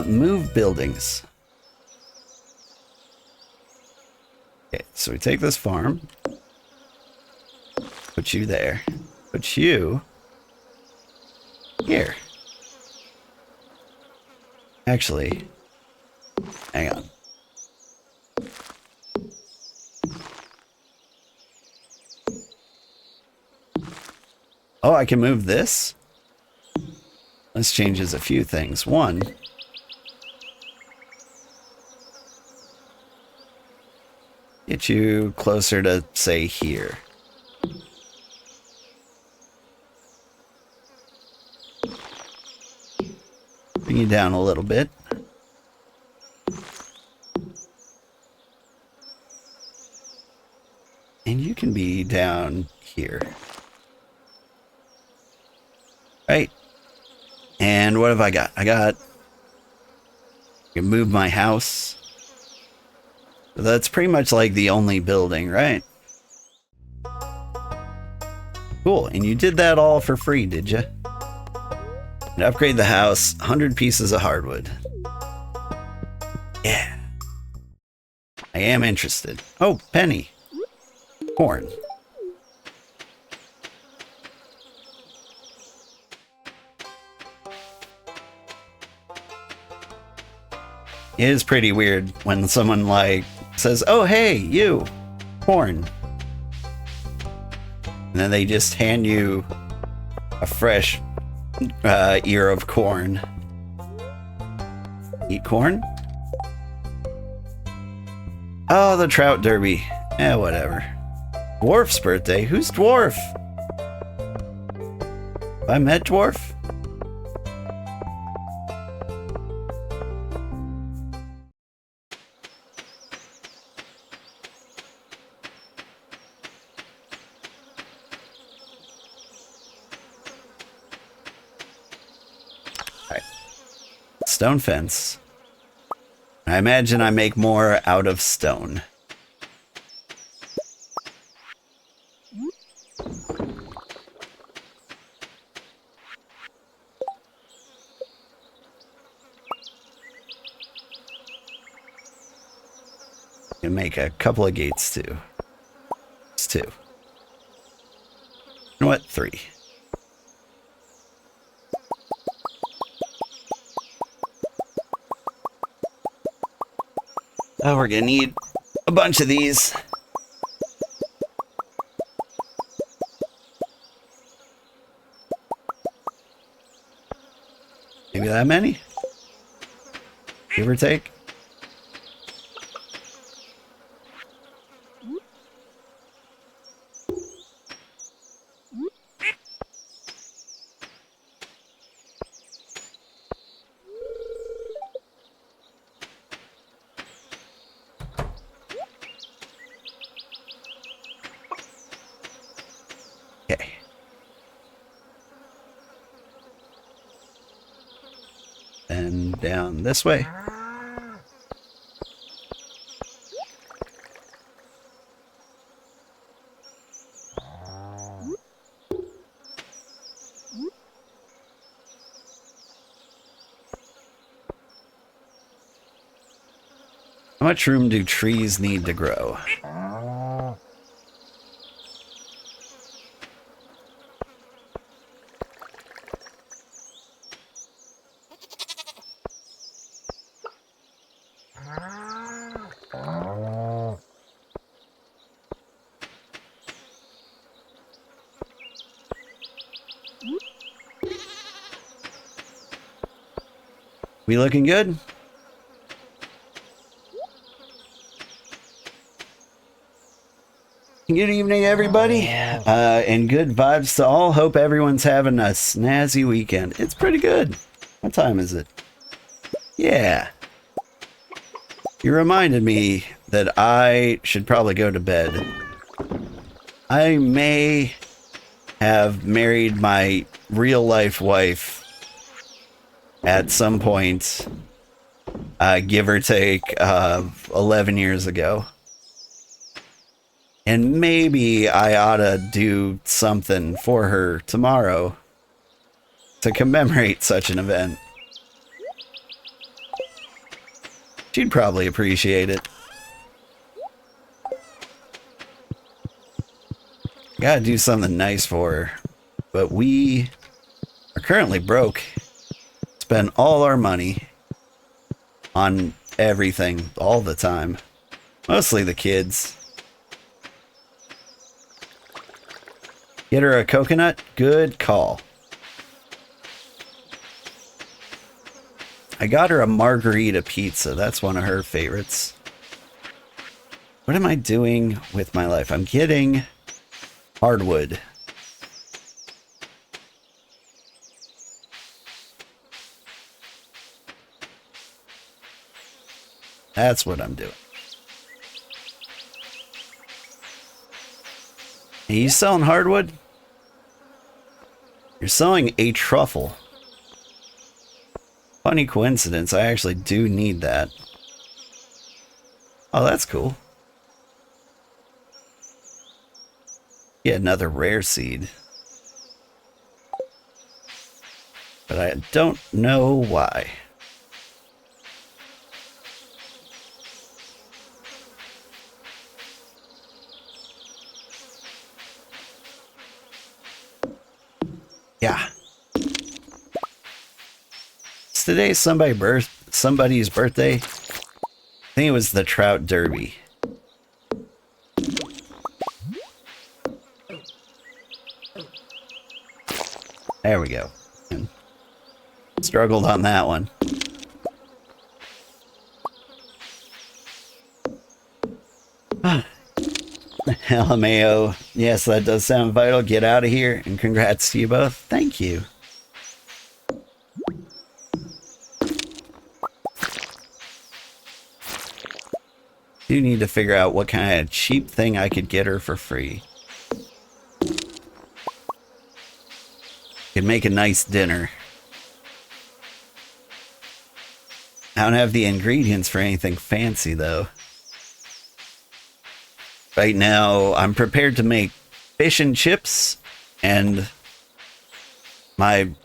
Move buildings. Okay, so we take this farm. Put you there. Put you here. Actually, hang on. Oh, I can move this? This changes a few things. One, get you closer to, say, here. Bring you down a little bit. And you can be down here. Right. And what have I got? I can move my house. That's pretty much like the only building, right? Cool. And you did that all for free, did you? And upgrade the house, 100 pieces of hardwood. Yeah. I am interested. Oh, penny. Corn. It is pretty weird when someone like says, "Oh, hey, you, corn." And then they just hand you a fresh ear of corn. Eat corn? Oh, the trout derby. Eh, whatever. Dwarf's birthday? Who's Dwarf? Have I met Dwarf? Stone fence. I imagine I make more out of stone. You make a couple of gates too. It's two. You know what? Three. Oh, we're gonna need a bunch of these. Maybe that many? Give or take? Okay. And down this way. How much room do trees need to grow? We looking good? Good evening, everybody, and good vibes to all. Hope everyone's having a snazzy weekend. It's pretty good. What time is it? Yeah. You reminded me that I should probably go to bed. I may have married my real-life wife at some point, give or take, 11 years ago. And maybe I ought to do something for her tomorrow to commemorate such an event. She'd probably appreciate it. Gotta do something nice for her. But we are currently broke. Spend all our money on everything all the time. Mostly the kids. Get her a coconut? Good call. I got her a margarita pizza. That's one of her favorites. What am I doing with my life? I'm getting hardwood. That's what I'm doing. Are you selling hardwood? You're selling a truffle. Funny coincidence, I actually do need that. Oh, that's cool. Yeah, another rare seed. But I don't know why. Yeah. Is today somebody's birthday? I think it was the Trout Derby. There we go. Struggled on that one. LMAO. Yes, that does sound vital. Get out of here. And congrats to you both. Thank you. Do need to figure out what kind of cheap thing I could get her for free. Could make a nice dinner. I don't have the ingredients for anything fancy though. Right now, I'm prepared to make fish and chips and my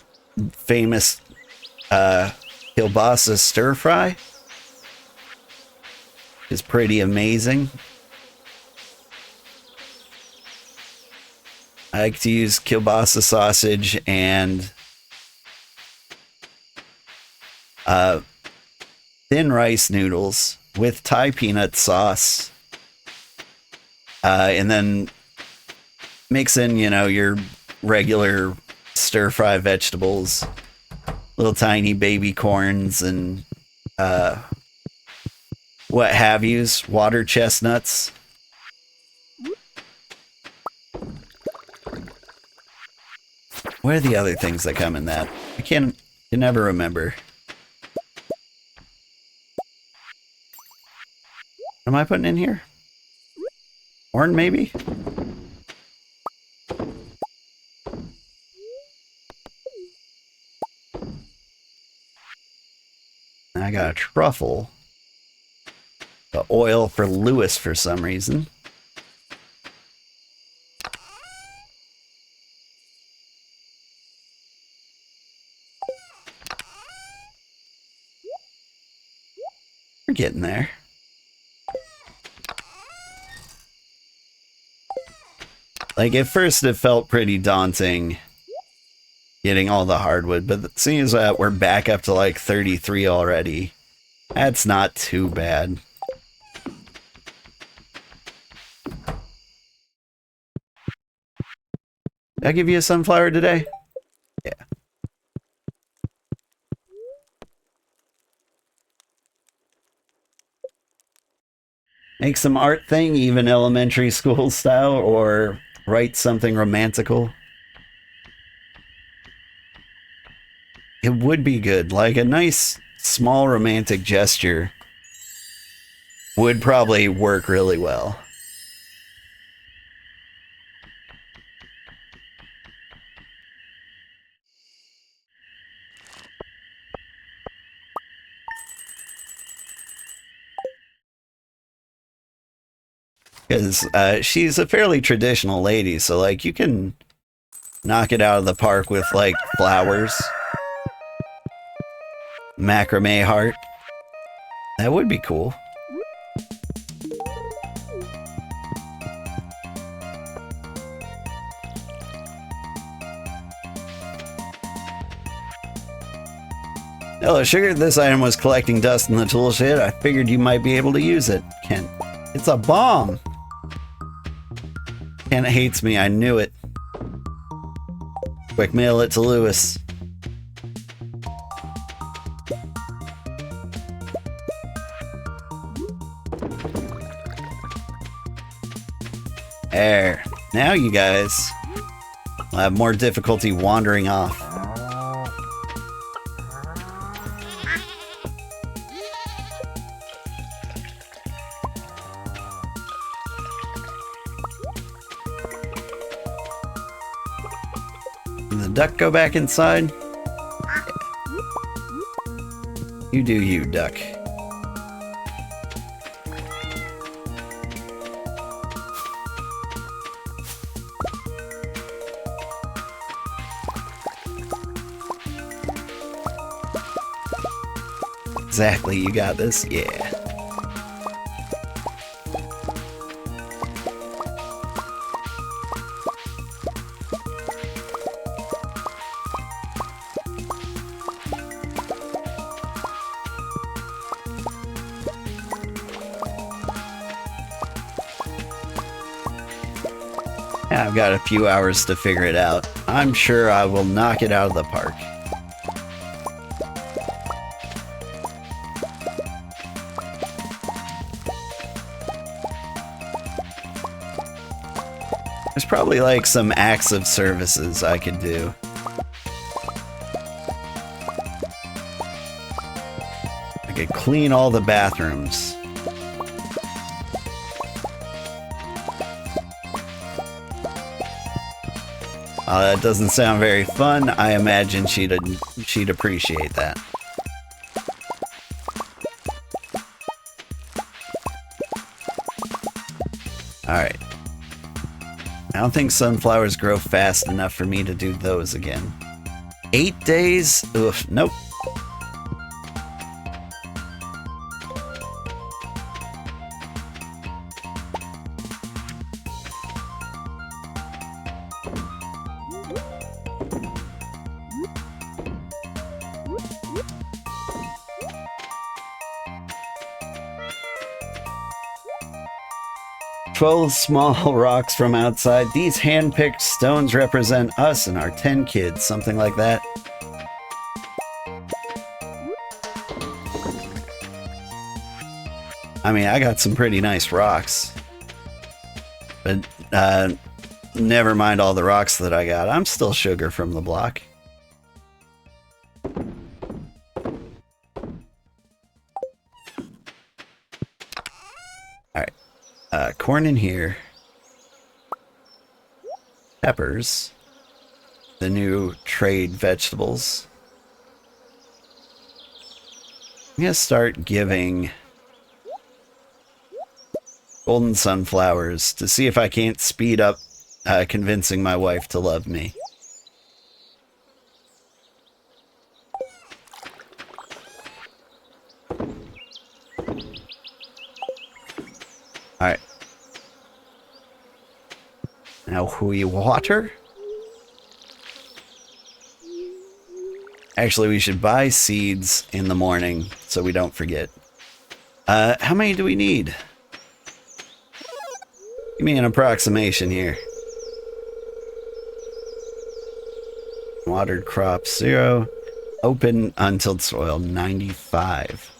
famous kielbasa stir fry is pretty amazing. I like to use kielbasa sausage and thin rice noodles with Thai peanut sauce. And then mix in, you know, your regular stir-fry vegetables, little tiny baby corns and what have yous, water chestnuts. What are the other things that come in that? I can never remember. What am I putting in here? Corn, maybe? I got a truffle. The oil for Lewis for some reason. We're getting there. Like, at first it felt pretty daunting getting all the hardwood, but it seems that we're back up to like 33 already. That's not too bad. Did I give you a sunflower today? Yeah. Make some art thing, even elementary school style, or write something romantical. It would be good. Like a nice, small romantic gesture would probably work really well. Because she's a fairly traditional lady, so like you can knock it out of the park with like flowers. Macrame heart. That would be cool. Hello, Sugar. This item was collecting dust in the tool shed. I figured you might be able to use it. Kent. It's a bomb! Kent hates me. I knew it. Quick, mail it to Lewis. There. Now you guys will have more difficulty wandering off. Did the duck go back inside? You do you, duck. Exactly, you got this? Yeah. I've got a few hours to figure it out. I'm sure I will knock it out of the park. There's probably like some acts of services I could do. I could clean all the bathrooms. That doesn't sound very fun. I imagine she'd appreciate that. Alright. I don't think sunflowers grow fast enough for me to do those again. 8 days? Oof, nope. "12 small rocks from outside. These hand-picked stones represent us and our 10 kids," something like that. I mean, I got some pretty nice rocks. But, never mind all the rocks that I got. I'm still Sugar from the block. Alright. Corn in here. Peppers. The new trade vegetables. I'm gonna start giving golden sunflowers to see if I can't speed up convincing my wife to love me. Alright. Now we water. Actually, we should buy seeds in the morning so we don't forget. How many do we need? Give me an approximation here. Watered crop 0. Open untilled soil 95.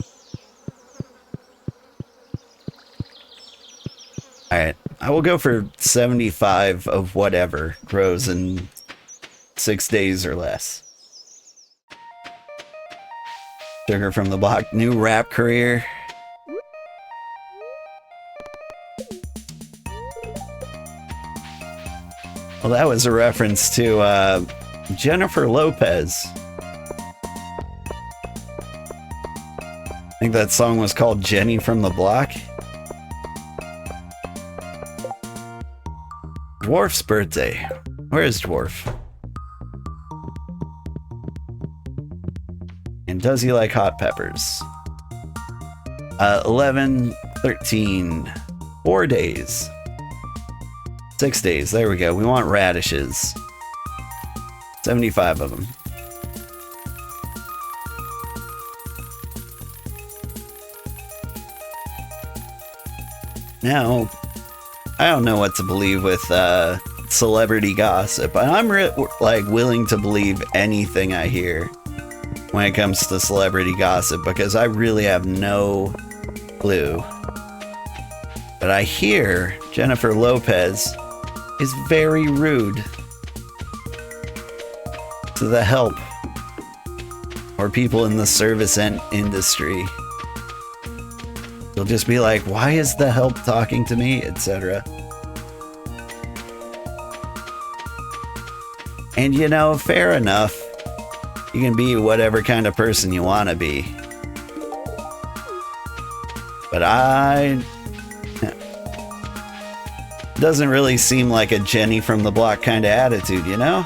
Alright, I will go for 75 of whatever grows in 6 days or less. Sugar from the block, new rap career. Well, that was a reference to Jennifer Lopez. I think that song was called Jenny from the Block. Dwarf's birthday. Where is Dwarf? And does he like hot peppers? 11, 13, 4 days. 6 days, there we go. We want radishes. 75 of them. Now, I don't know what to believe with celebrity gossip, but I'm like willing to believe anything I hear when it comes to celebrity gossip because I really have no clue. But I hear Jennifer Lopez is very rude to the help or people in the service industry. They'll just be like, why is the help talking to me, etc. And you know, fair enough. You can be whatever kind of person you want to be. But doesn't really seem like a Jenny from the block kind of attitude, you know?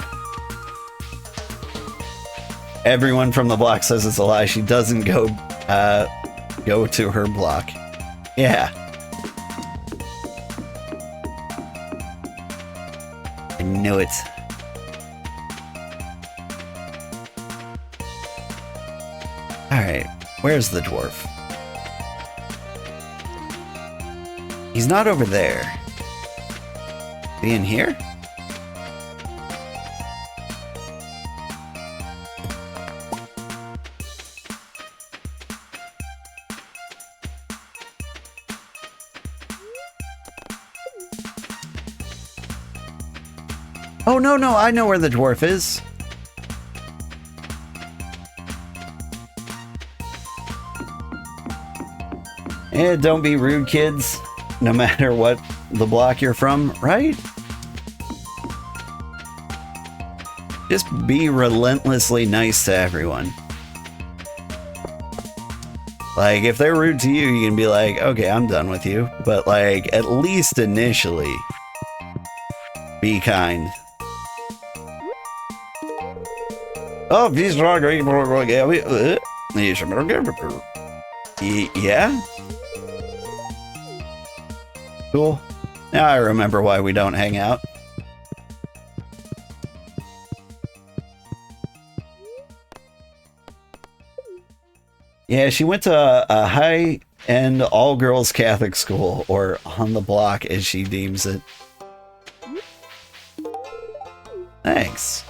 Everyone from the block says it's a lie. She doesn't go to her block. Yeah. I knew it. Alright, where's the dwarf? He's not over there. Is he in here? Oh, no, I know where the dwarf is. Don't be rude, kids. No matter what the block you're from, right? Just be relentlessly nice to everyone. Like, if they're rude to you, you can be like, okay, I'm done with you. But, like, at least initially, be kind. Oh, these are great. Yeah? Cool. Now I remember why we don't hang out. Yeah, she went to a high-end all-girls Catholic school, or on the block as she deems it. Thanks.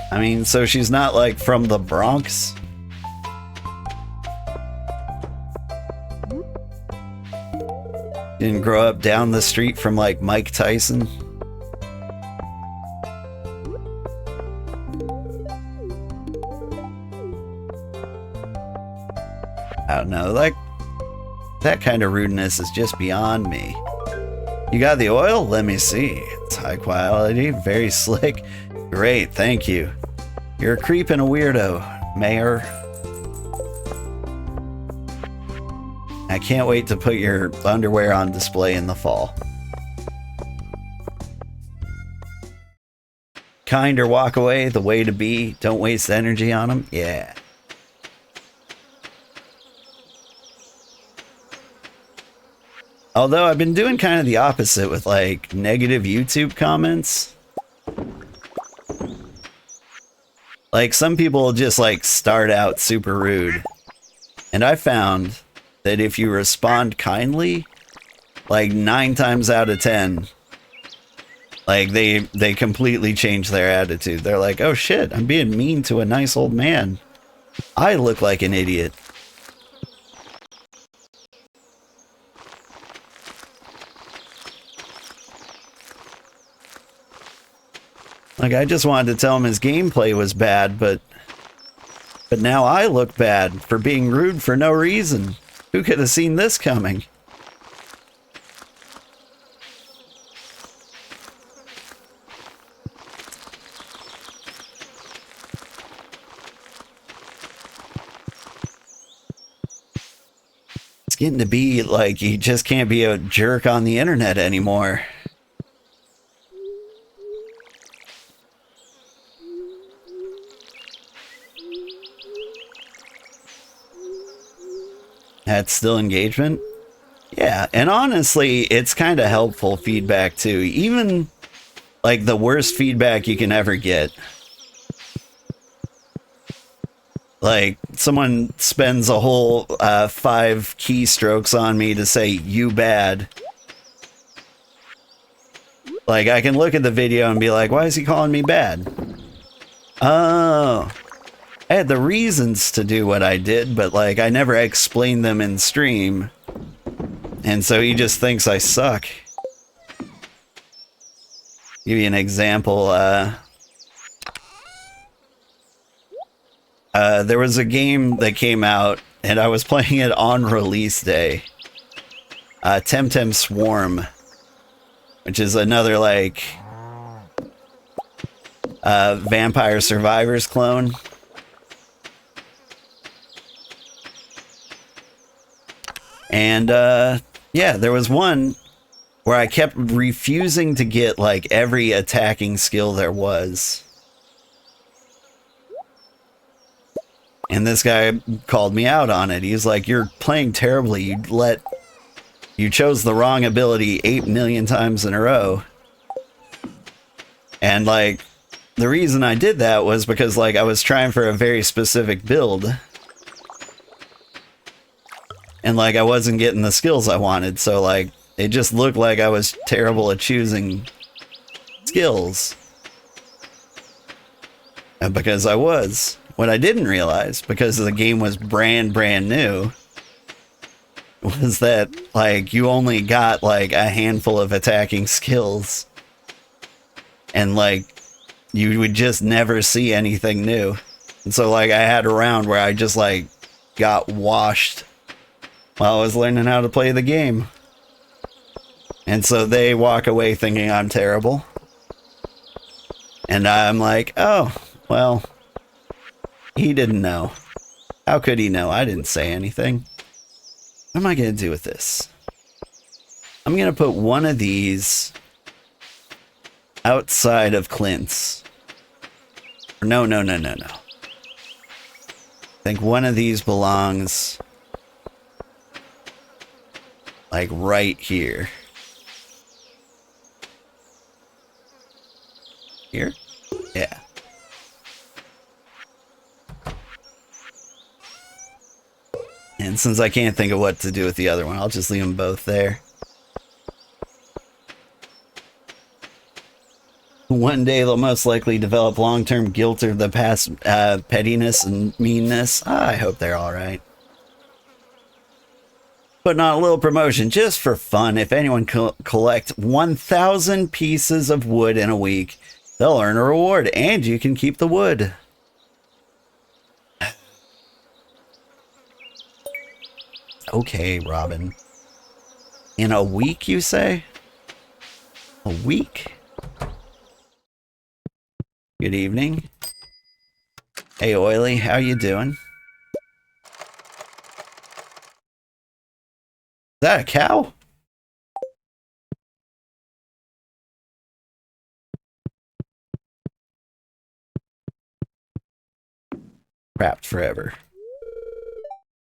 I mean, so she's not like from the Bronx? Didn't grow up down the street from like Mike Tyson? I don't know, like that kind of rudeness is just beyond me. You got the oil? Let me see. It's high quality, very slick. Great, thank you. You're a creep and a weirdo, Mayor. I can't wait to put your underwear on display in the fall. Kind or walk away, the way to be. Don't waste energy on them. Yeah. Although I've been doing kind of the opposite with like negative YouTube comments. Like, some people just, like, start out super rude. And I found that if you respond kindly, like, 9 times out of 10, like, they completely change their attitude. They're like, oh shit, I'm being mean to a nice old man. I look like an idiot. Like, I just wanted to tell him his gameplay was bad, but now I look bad for being rude for no reason. Who could have seen this coming? It's getting to be like you just can't be a jerk on the internet anymore. That's still engagement? Yeah, and honestly, it's kind of helpful feedback too. Even like the worst feedback you can ever get. Like, someone spends a whole 5 keystrokes on me to say, you bad. Like, I can look at the video and be like, why is he calling me bad? Oh, I had the reasons to do what I did, but like, I never explained them in stream. And so he just thinks I suck. Give you an example, there was a game that came out, and I was playing it on release day. Temtem Swarm, which is another, like, Vampire Survivors clone. And, yeah, there was one where I kept refusing to get, like, every attacking skill there was. And this guy called me out on it. He's like, you're playing terribly. You chose the wrong ability 8 million times in a row. And like, the reason I did that was because like I was trying for a very specific build. And like I wasn't getting the skills I wanted. So like, it just looked like I was terrible at choosing skills. And because I was. What I didn't realize, because the game was brand new, was that, like, you only got, like, a handful of attacking skills. And, like, you would just never see anything new. And so, like, I had a round where I just, like, got washed while I was learning how to play the game. And so they walk away thinking I'm terrible. And I'm like, oh, well... He didn't know. How could he know? I didn't say anything. What am I going to do with this? I'm going to put one of these outside of Clint's. No. I think one of these belongs like right here. Here? Yeah. And since I can't think of what to do with the other one, I'll just leave them both there. One day they'll most likely develop long-term guilt of the past pettiness and meanness. I hope they're alright. Putting on a little promotion just for fun. If anyone collect 1,000 pieces of wood in a week, they'll earn a reward, and you can keep the wood. Okay, Robin. In a week, you say? A week? Good evening. Hey, Oily, how you doing? Is that a cow? Wrapped forever.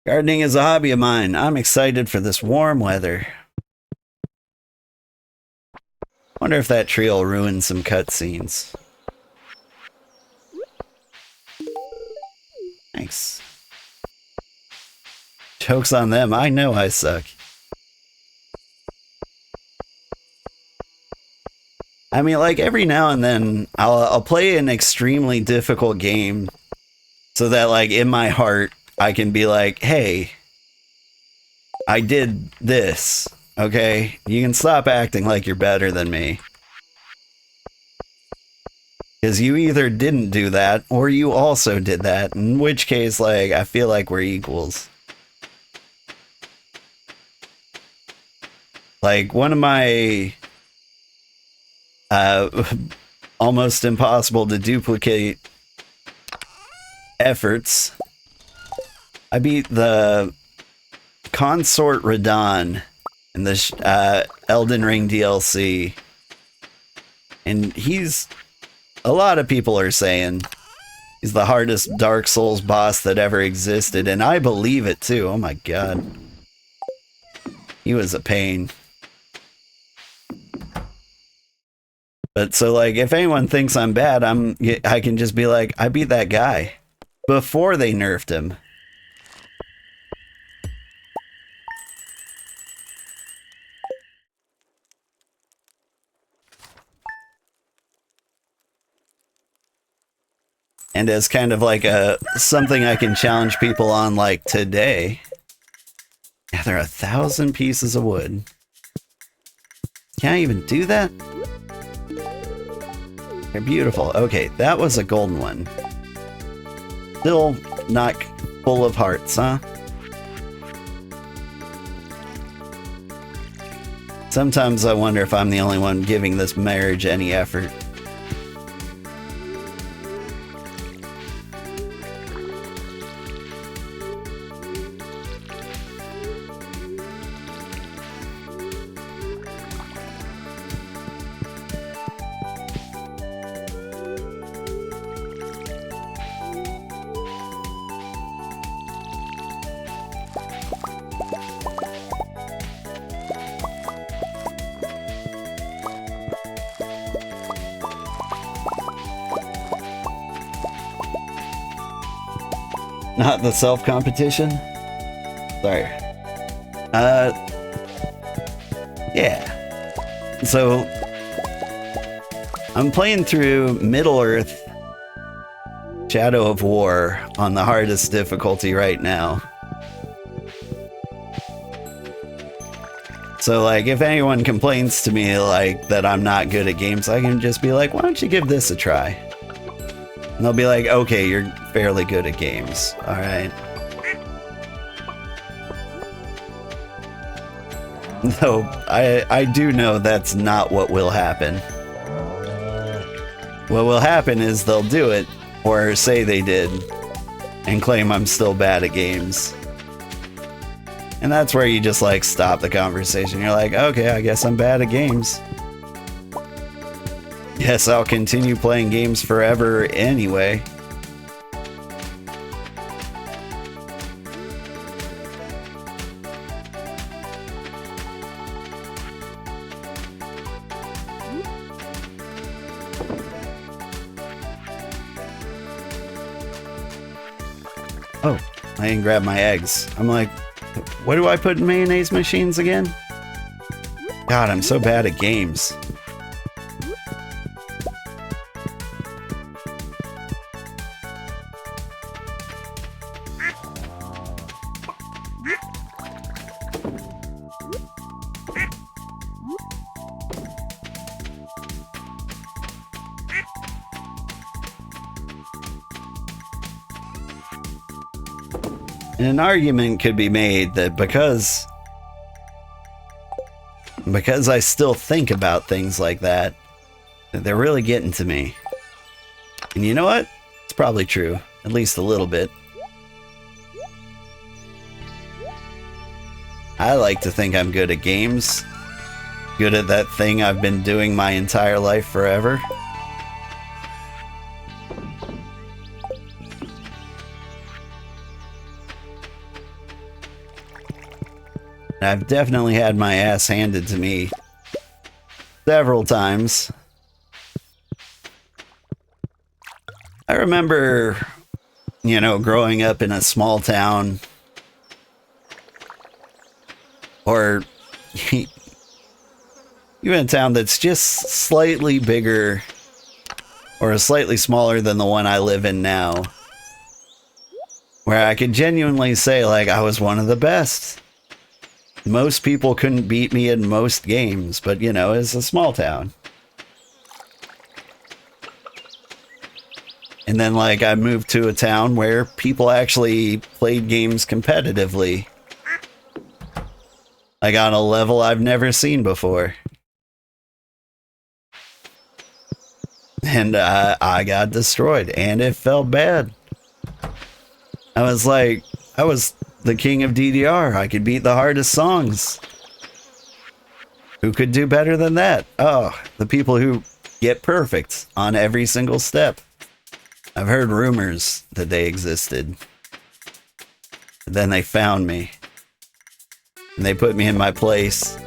Gardening is a hobby of mine. I'm excited for this warm weather. Wonder if that tree will ruin some cutscenes. Thanks. Joke's on them. I know I suck. I mean, like, every now and then, I'll play an extremely difficult game so that, like, in my heart, I can be like, hey, I did this, okay? You can stop acting like you're better than me. Because you either didn't do that, or you also did that, in which case, like, I feel like we're equals. Like, one of my almost impossible to duplicate efforts, I beat the Consort Radon in the Elden Ring DLC. And a lot of people are saying he's the hardest Dark Souls boss that ever existed, and I believe it too. Oh my god. He was a pain. But so like, if anyone thinks I'm bad, I can just be like, I beat that guy before they nerfed him. And as kind of like something I can challenge people on, like today. Yeah, there are 1,000 pieces of wood. Can I even do that? They're beautiful. Okay, that was a golden one. Still not full of hearts, huh? Sometimes I wonder if I'm the only one giving this marriage any effort. Not the self-competition? Sorry. Yeah. So, I'm playing through Middle-earth Shadow of War on the hardest difficulty right now. So, like, if anyone complains to me, like, that I'm not good at games, I can just be like, why don't you give this a try? And they'll be like, okay, you're fairly good at games. Alright. No, I do know that's not what will happen. What will happen is they'll do it, or say they did, and claim I'm still bad at games. And that's where you just, like, stop the conversation. You're like, okay, I guess I'm bad at games. Yes, I'll continue playing games forever anyway. Oh, I didn't grab my eggs. I'm like, what do I put in mayonnaise machines again? God, I'm so bad at games. And an argument could be made that because I still think about things like that they're really getting to me. And you know what? It's probably true, at least a little bit. I like to think I'm good at games, good at that thing I've been doing my entire life forever. I've definitely had my ass handed to me several times. I remember, you know, growing up in a small town, or even a town that's just slightly bigger or slightly smaller than the one I live in now, where I could genuinely say, like, I was one of the best. Most people couldn't beat me in most games, but, you know, it's a small town. And then, like, I moved to a town where people actually played games competitively. Like, on a level I've never seen before. And I got destroyed, and it felt bad. I was like, I was the king of DDR. I could beat the hardest songs. Who could do better than that? Oh, the people who get perfect on every single step. I've heard rumors that they existed. But then they found me. And they put me in my place.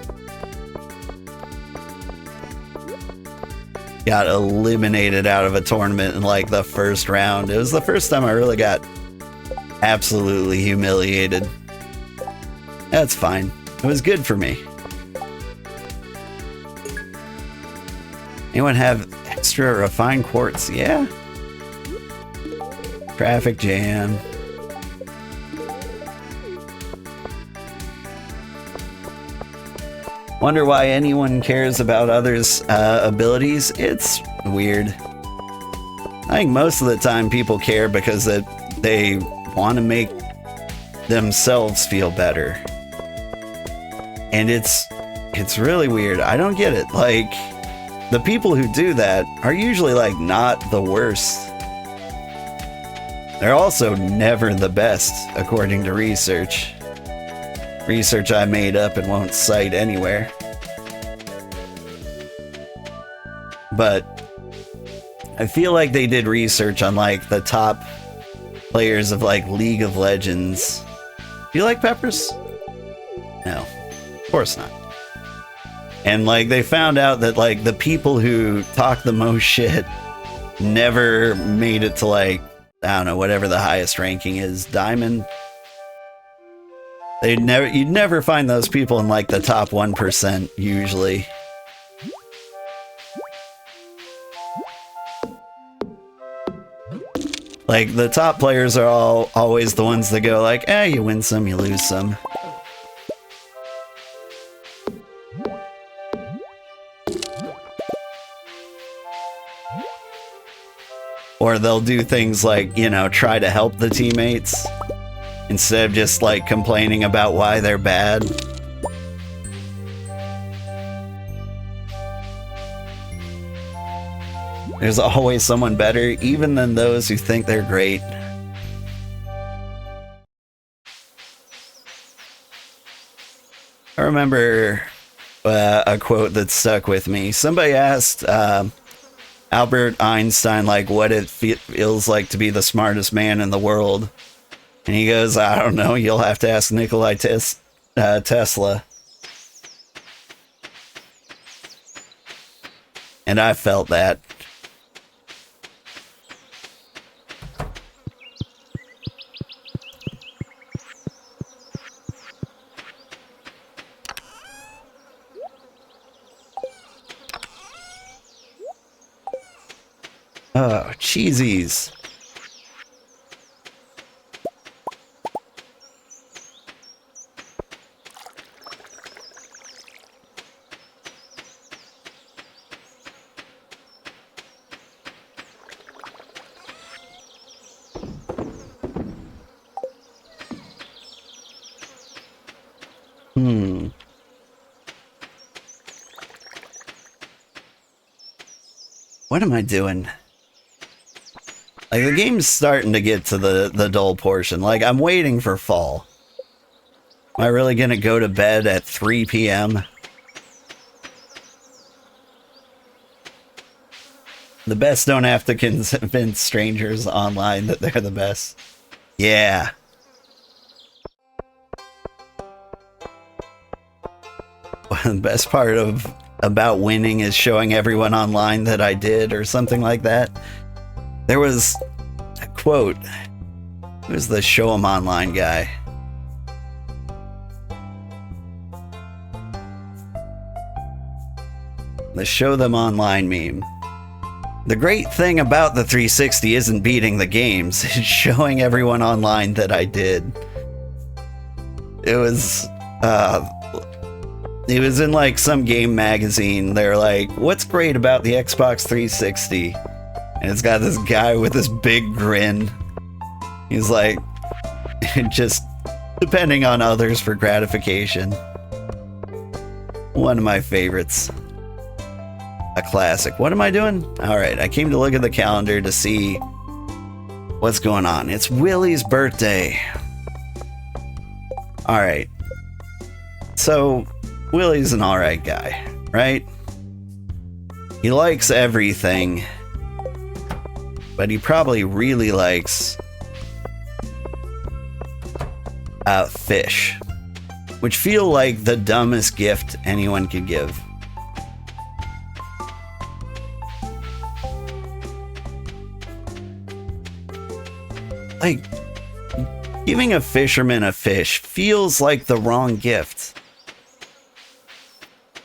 Got eliminated out of a tournament in like the first round. It was the first time I really got absolutely humiliated. That's fine. It was good for me. Anyone have extra refined quartz? Yeah. Traffic jam. Wonder why anyone cares about others' abilities. It's weird. I think most of the time people care because they want to make themselves feel better. And it's really weird. I don't get it. Like, the people who do that are usually like not the worst. They're also never the best, according to research. Research I made up and won't cite anywhere. But I feel like they did research on like the top players of like League of Legends. Do you like peppers? No, of course not. And like they found out that like the people who talk the most shit never made it to like, I don't know, whatever the highest ranking is, diamond. You'd never find those people in like the top 1% usually. Like the top players are always the ones that go like, you win some, you lose some. Or they'll do things like, you know, try to help the teammates instead of just like complaining about why they're bad. There's always someone better, even than those who think they're great. I remember a quote that stuck with me. Somebody asked Albert Einstein like what it feels like to be the smartest man in the world. And he goes, I don't know, you'll have to ask Nikola Tesla. And I felt that. Oh, cheesies. What am I doing? Like, the game's starting to get to the dull portion. Like, I'm waiting for fall. Am I really gonna go to bed at 3 p.m.? The best don't have to convince strangers online that they're the best. Yeah. The best part about winning is showing everyone online that I did, or something like that. There was a quote. It was the show 'em online guy. The show them online meme. The great thing about the 360 isn't beating the games, it's showing everyone online that I did. It was in like some game magazine. They're like, what's great about the Xbox 360? And it's got this guy with this big grin. He's like, just depending on others for gratification. One of my favorites. A classic. What am I doing? Alright, I came to look at the calendar to see what's going on. It's Willie's birthday. Alright. So, Willie's an alright guy, right? He likes everything, but he probably really likes fish, which feel like the dumbest gift anyone could give. Like, giving a fisherman a fish feels like the wrong gift.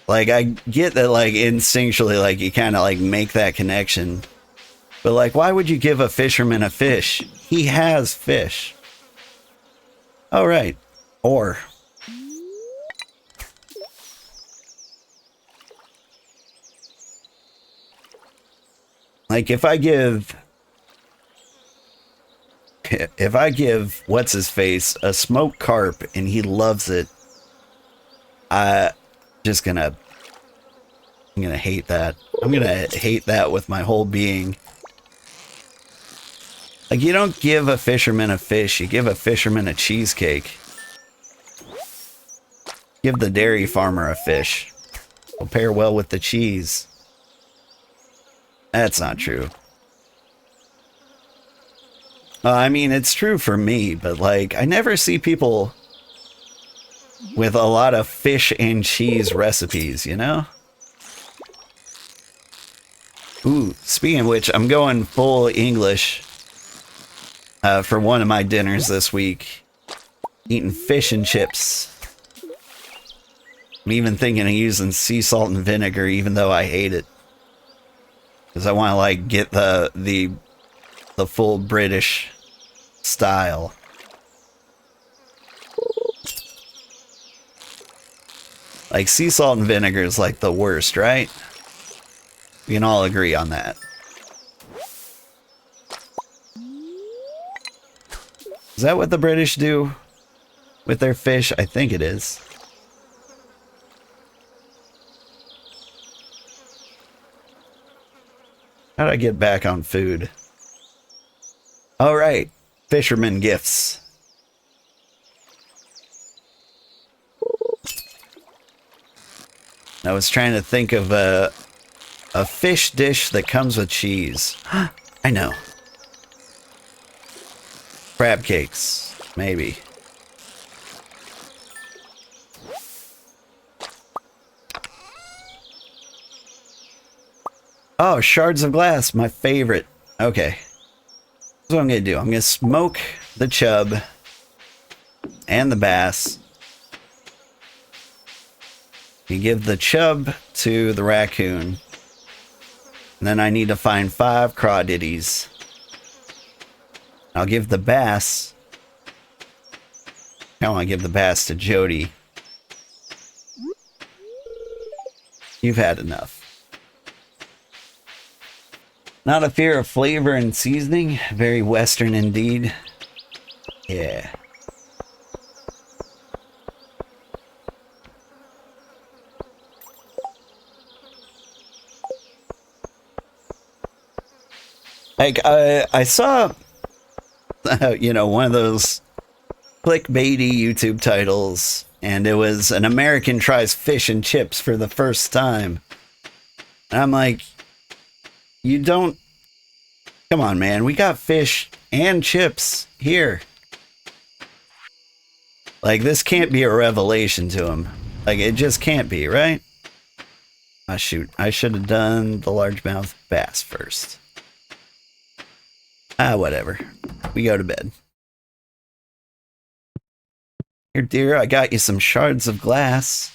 Like, I get that, like, instinctually, like, you kind of, like, make that connection. But, like, why would you give a fisherman a fish? He has fish. Oh, right. Or. Like, if I give what's-his-face a smoked carp and he loves it, I'm gonna hate that. I'm gonna hate that with my whole being. Like, you don't give a fisherman a fish, you give a fisherman a cheesecake. Give the dairy farmer a fish. It'll pair well with the cheese. That's not true. I mean, it's true for me, but, like, I never see people with a lot of fish and cheese recipes, you know? Ooh, speaking of which, I'm going full English for one of my dinners this week. Eating fish and chips. I'm even thinking of using sea salt and vinegar, even though I hate it. Because I want to, like, get the full British style. Like, sea salt and vinegar is, like, the worst, right? We can all agree on that. Is that what the British do with their fish? I think it is. How do I get back on food? All right, fisherman gifts. I was trying to think of a fish dish that comes with cheese. I know. Crab cakes, maybe. Oh, shards of glass, my favorite. Okay. That's what I'm gonna do. I'm gonna smoke the chub and the bass. You give the chub to the raccoon. And then I need to find 5 crawdaddies. I'll give the bass. I want to give the bass to Jody. You've had enough. Not a fear of flavor and seasoning. Very Western indeed. Yeah. Like, I saw, you know, one of those clickbaity YouTube titles, and it was an American tries fish and chips for the first time. And I'm like, you don't, come on, man, we got fish and chips here. Like, this can't be a revelation to him. Like, it just can't be, right? Ah, shoot, I should have done the largemouth bass first. Ah, whatever. We go to bed. Here, dear, I got you some shards of glass.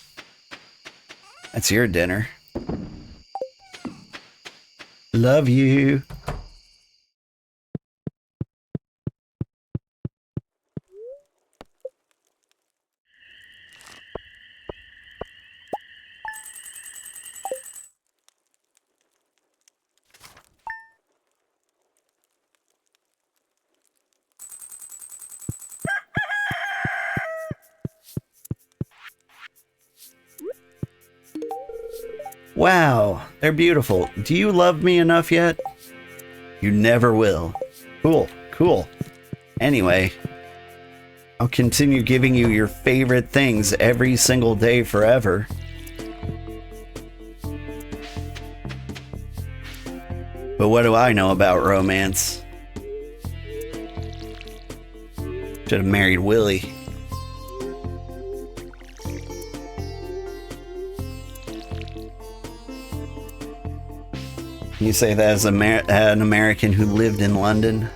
That's your dinner. Love you. Wow, they're beautiful. Do you love me enough yet? You never will. Cool, cool. Anyway, I'll continue giving you your favorite things every single day forever. But what do I know about romance? Should have married Willie. You say that as an American who lived in London?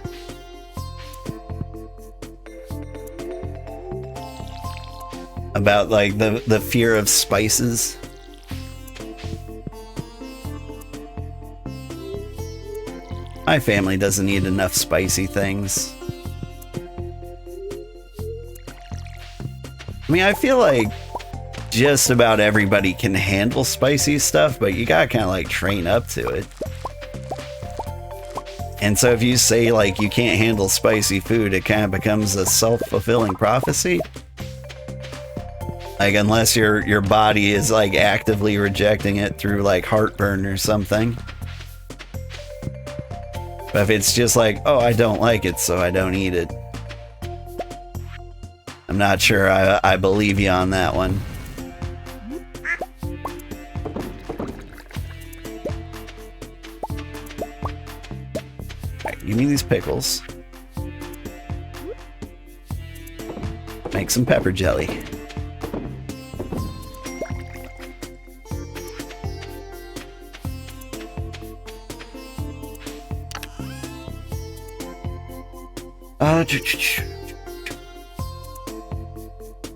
About like the fear of spices? My family doesn't eat enough spicy things. I mean, I feel like just about everybody can handle spicy stuff, but you gotta kind of like train up to it. And so if you say like you can't handle spicy food, it kind of becomes a self-fulfilling prophecy. Like unless your body is like actively rejecting it through like heartburn or something. But if it's just like, oh, I don't like it, so I don't eat it. I'm not sure I believe you on that one. Alright, give me these pickles. Make some pepper jelly.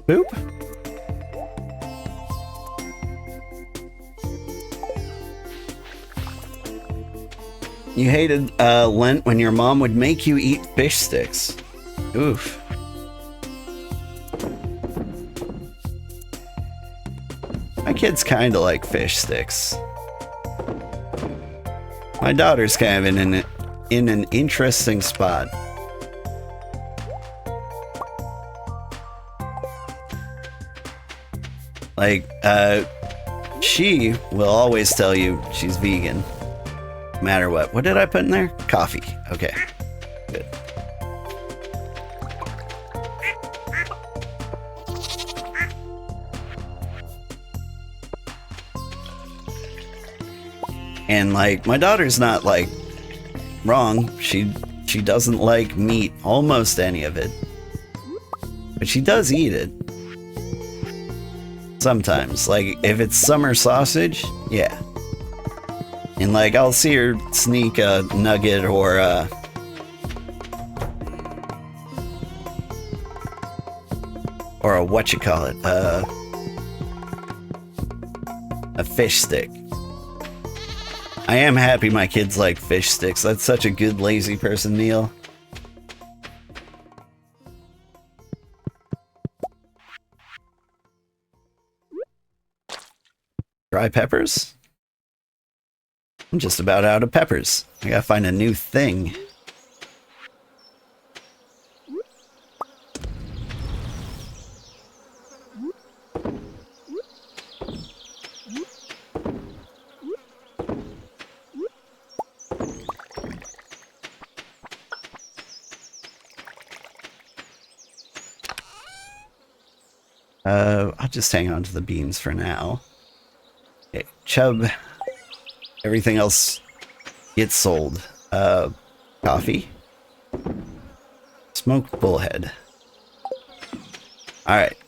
Boop. You hated Lent when your mom would make you eat fish sticks. Oof. My kids kind of like fish sticks. My daughter's kind of in an interesting spot. Like, she will always tell you she's vegan, no matter what. What did I put in there? Coffee. Okay, good. And like, my daughter's not like wrong. She doesn't like meat, almost any of it, but she does eat it. Sometimes, like if it's summer sausage, yeah. And like I'll see her sneak a nugget or a whatchamacallit, a fish stick. I am happy my kids like fish sticks. That's such a good lazy person meal. Dry peppers? I'm just about out of peppers. I gotta find a new thing. I'll just hang on to the beans for now. Okay, chub. Everything else gets sold. Coffee. Smoked bullhead. Alright.